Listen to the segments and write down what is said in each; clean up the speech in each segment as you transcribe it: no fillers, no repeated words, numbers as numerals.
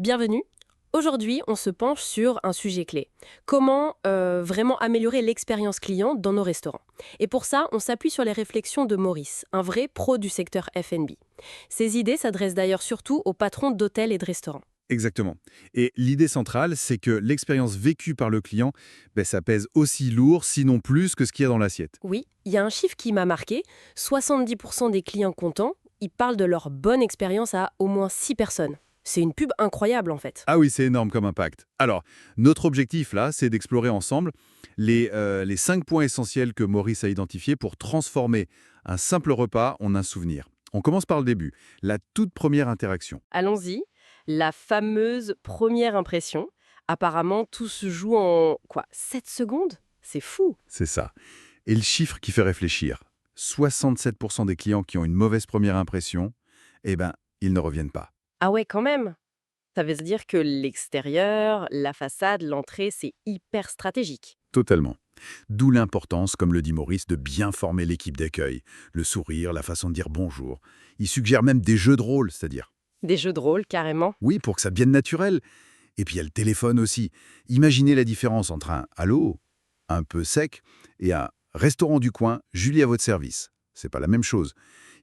Bienvenue. Aujourd'hui, on se penche sur un sujet clé. Comment vraiment améliorer l'expérience client dans nos restaurants. Et pour ça, on s'appuie sur les réflexions de Maurice, un vrai pro du secteur F&B. Ces idées s'adressent d'ailleurs surtout aux patrons d'hôtels et de restaurants. Exactement. Et l'idée centrale, c'est que l'expérience vécue par le client, ça pèse aussi lourd, sinon plus, que ce qu'il y a dans l'assiette. Oui, il y a un chiffre qui m'a marqué. 70% des clients contents, ils parlent de leur bonne expérience à au moins 6 personnes. C'est une pub incroyable en fait. Ah oui, c'est énorme comme impact. Alors, notre objectif, là, c'est d'explorer ensemble les 5 points essentiels que Maurice a identifiés pour transformer un simple repas en un souvenir. On commence par le début, la toute première interaction. Allons-y. La fameuse première impression. Apparemment, tout se joue en, 7 secondes? C'est fou. C'est ça. Et le chiffre qui fait réfléchir, 67% des clients qui ont une mauvaise première impression, ils ne reviennent pas. Ah ouais, quand même. Ça veut dire que l'extérieur, la façade, l'entrée, c'est hyper stratégique. Totalement. D'où l'importance, comme le dit Maurice, de bien former l'équipe d'accueil. Le sourire, la façon de dire bonjour. Il suggère même des jeux de rôle, c'est-à-dire. Des jeux de rôle, carrément. Oui, pour que ça devienne naturel. Et puis il y a le téléphone aussi. Imaginez la différence entre un «Allô?» un peu sec et un «Restaurant du coin, Julie à votre service». C'est pas la même chose.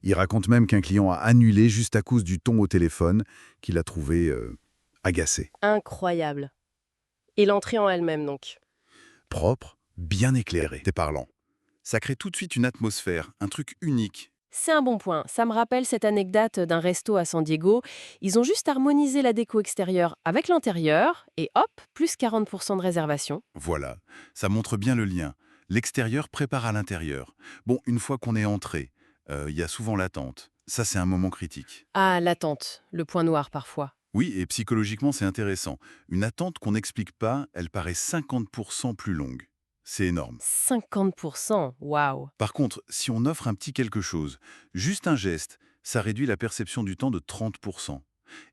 Il raconte même qu'un client a annulé juste à cause du ton au téléphone qu'il a trouvé agacé. Incroyable. Et l'entrée en elle-même, donc. Propre, bien éclairé. C'est parlant. Ça crée tout de suite une atmosphère, un truc unique. C'est un bon point. Ça me rappelle cette anecdote d'un resto à San Diego. Ils ont juste harmonisé la déco extérieure avec l'intérieur et hop, plus 40% de réservation. Voilà, ça montre bien le lien. L'extérieur prépare à l'intérieur. Bon, une fois qu'on est entré, il y a souvent l'attente. Ça, c'est un moment critique. Ah, l'attente, le point noir parfois. Oui, et psychologiquement, c'est intéressant. Une attente qu'on n'explique pas, elle paraît 50% plus longue. C'est énorme. 50%, waouh. Par contre, si on offre un petit quelque chose, juste un geste, ça réduit la perception du temps de 30%.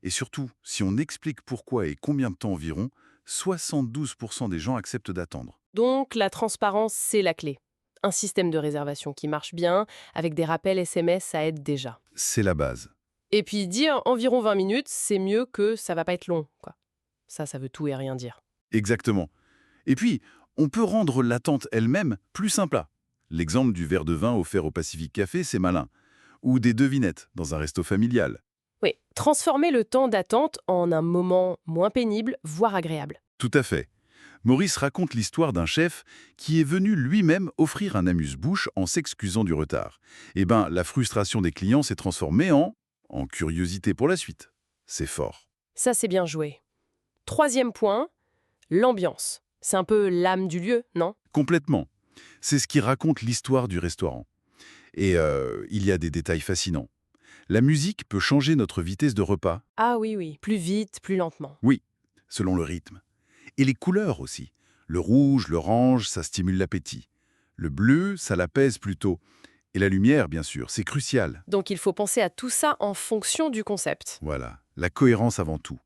Et surtout, si on explique pourquoi et combien de temps environ, 72% des gens acceptent d'attendre. Donc la transparence, c'est la clé. Un système de réservation qui marche bien, avec des rappels SMS, ça aide déjà. C'est la base. Et puis dire environ 20 minutes, c'est mieux que ça va pas être long, quoi. Ça veut tout et rien dire. Exactement. Et puis, on peut rendre l'attente elle-même plus simple. L'exemple du verre de vin offert au Pacific Café, c'est malin. Ou des devinettes dans un resto familial. Oui, transformer le temps d'attente en un moment moins pénible, voire agréable. Tout à fait. Maurice raconte l'histoire d'un chef qui est venu lui-même offrir un amuse-bouche en s'excusant du retard. La frustration des clients s'est transformée en curiosité pour la suite. C'est fort. Ça, c'est bien joué. Troisième point, l'ambiance. C'est un peu l'âme du lieu, non? Complètement. C'est ce qui raconte l'histoire du restaurant. Et il y a des détails fascinants. La musique peut changer notre vitesse de repas. Ah oui, oui, plus vite, plus lentement. Oui, selon le rythme. Et les couleurs aussi. Le rouge, l'orange, ça stimule l'appétit. Le bleu, ça l'apaise plutôt. Et la lumière, bien sûr, c'est crucial. Donc il faut penser à tout ça en fonction du concept. Voilà, la cohérence avant tout.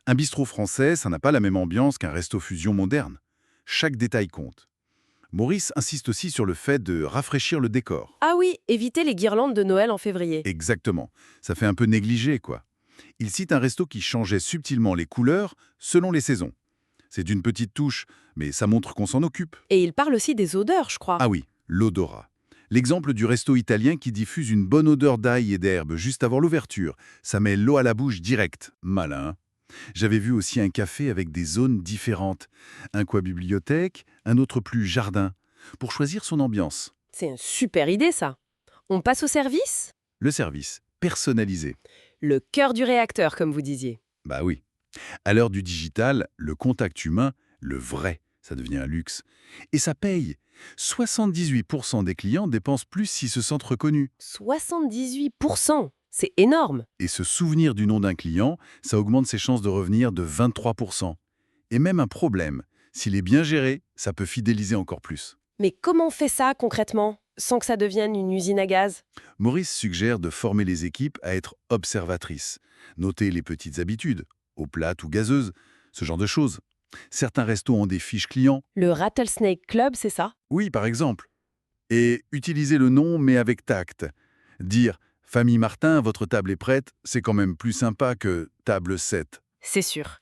Un bistrot français, ça n'a pas la même ambiance qu'un resto fusion moderne. Chaque détail compte. Maurice insiste aussi sur le fait de rafraîchir le décor. Ah oui, éviter les guirlandes de Noël en février. Exactement. Ça fait un peu négligé, quoi. Il cite un resto qui changeait subtilement les couleurs selon les saisons. C'est d'une petite touche, mais ça montre qu'on s'en occupe. Et il parle aussi des odeurs, je crois. Ah oui, l'odorat. L'exemple du resto italien qui diffuse une bonne odeur d'ail et d'herbe juste avant l'ouverture. Ça met l'eau à la bouche direct. Malin. J'avais vu aussi un café avec des zones différentes. Un coin bibliothèque, un autre plus jardin. Pour choisir son ambiance. C'est une super idée, ça. On passe au service? Le service, personnalisé. Le cœur du réacteur, comme vous disiez. Bah oui. À l'heure du digital, le contact humain, le vrai, ça devient un luxe. Et ça paye. 78% des clients dépensent plus s'ils se sentent reconnus. 78%. C'est énorme. Et se souvenir du nom d'un client, ça augmente ses chances de revenir de 23%. Et même un problème, s'il est bien géré, ça peut fidéliser encore plus. Mais comment on fait ça concrètement, sans que ça devienne une usine à gaz? Maurice suggère de former les équipes à être observatrices. Noter les petites habitudes, eau plate ou gazeuse, ce genre de choses. Certains restos ont des fiches clients. Le Rattlesnake Club, c'est ça? Oui, par exemple. Et utiliser le nom, mais avec tact. Dire « Famille Martin, votre table est prête », c'est quand même plus sympa que « Table 7 ». C'est sûr.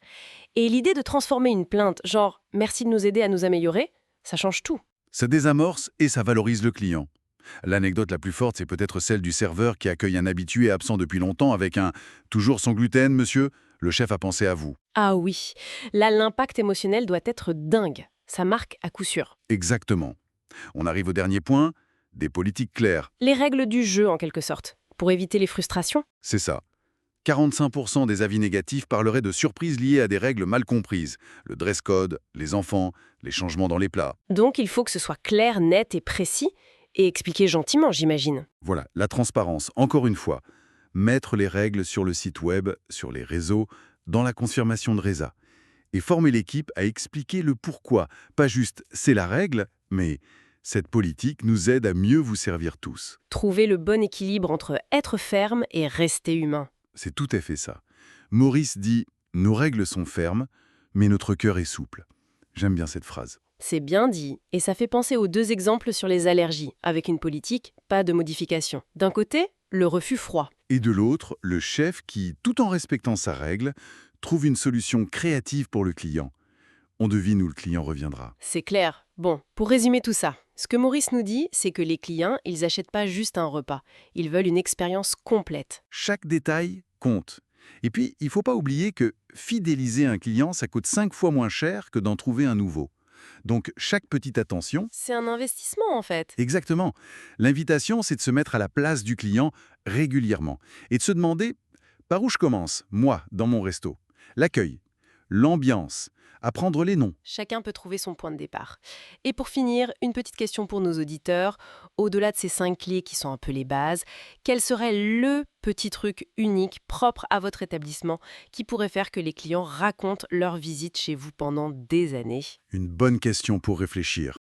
Et l'idée de transformer une plainte, genre « merci de nous aider à nous améliorer », ça change tout. Ça désamorce et ça valorise le client. L'anecdote la plus forte, c'est peut-être celle du serveur qui accueille un habitué absent depuis longtemps avec un « toujours sans gluten, monsieur, le chef a pensé à vous ». Ah oui, là l'impact émotionnel doit être dingue. Ça marque à coup sûr. Exactement. On arrive au dernier point, des politiques claires. Les règles du jeu en quelque sorte, pour éviter les frustrations. C'est ça. 45% des avis négatifs parleraient de surprises liées à des règles mal comprises. Le dress code, les enfants, les changements dans les plats. Donc il faut que ce soit clair, net et précis, et expliqué gentiment, j'imagine. Voilà, la transparence, encore une fois. Mettre les règles sur le site web, sur les réseaux, dans la confirmation de RESA. Et former l'équipe à expliquer le pourquoi. Pas juste « c'est la règle », mais « cette politique nous aide à mieux vous servir tous ». Trouver le bon équilibre entre être ferme et rester humain. C'est tout à fait ça. Maurice dit « nos règles sont fermes, mais notre cœur est souple ». J'aime bien cette phrase. C'est bien dit, et ça fait penser aux 2 exemples sur les allergies, avec une politique, pas de modification. D'un côté, le refus froid. Et de l'autre, le chef qui, tout en respectant sa règle, trouve une solution créative pour le client. On devine où le client reviendra. C'est clair. Bon, pour résumer tout ça, ce que Maurice nous dit, c'est que les clients, ils n'achètent pas juste un repas. Ils veulent une expérience complète. Chaque détail compte. Et puis, il ne faut pas oublier que fidéliser un client, ça coûte 5 fois moins cher que d'en trouver un nouveau. Donc, chaque petite attention... C'est un investissement, en fait. Exactement. L'invitation, c'est de se mettre à la place du client régulièrement et de se demander par où je commence, moi, dans mon resto. L'accueil, l'ambiance, apprendre les noms. Chacun peut trouver son point de départ. Et pour finir, une petite question pour nos auditeurs. Au-delà de ces 5 clés qui sont un peu les bases, quel serait le petit truc unique, propre à votre établissement, qui pourrait faire que les clients racontent leur visite chez vous pendant des années ? Une bonne question pour réfléchir.